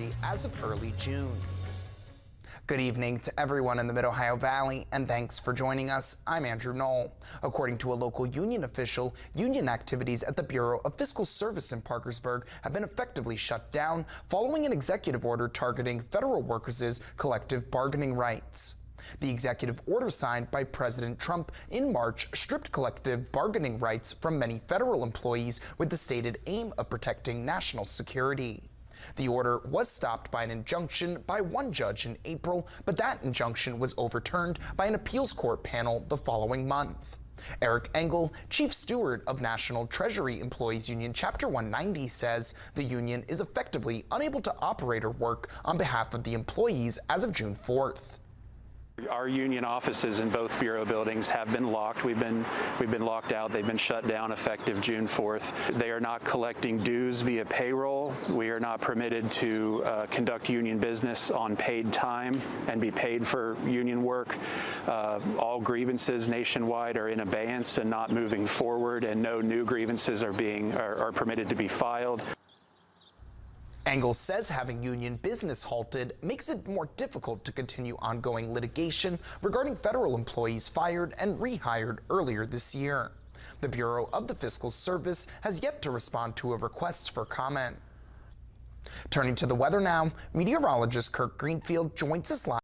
Valley as of early June. Good evening to everyone in the Mid-Ohio Valley, and thanks for joining us. I'm Andrew Knoll. According to a local union official, union activities at the Bureau of Fiscal Service in Parkersburg have been effectively shut down following an executive order targeting federal workers' collective bargaining rights. The executive order signed by President Trump in March stripped collective bargaining rights from many federal employees with the stated aim of protecting national security. The order was stopped by an injunction by one judge in April, but that injunction was overturned by an appeals court panel the following month. Eric Engel, chief steward of National Treasury Employees Union Chapter 190, says the union is effectively unable to operate or work on behalf of the employees as of June 4th. Our union offices in both Bureau buildings have been locked. We've been locked out. They've been shut down effective June 4th. They are not collecting dues via payroll. We are not permitted to conduct union business on paid time and be paid for union work. All grievances nationwide are in abeyance and not moving forward, and no new grievances are permitted to be filed. Engel says having union business halted makes it more difficult to continue ongoing litigation regarding federal employees fired and rehired earlier this year. The Bureau of the Fiscal Service has yet to respond to a request for comment. Turning to the weather now, meteorologist Kirk Greenfield joins us live.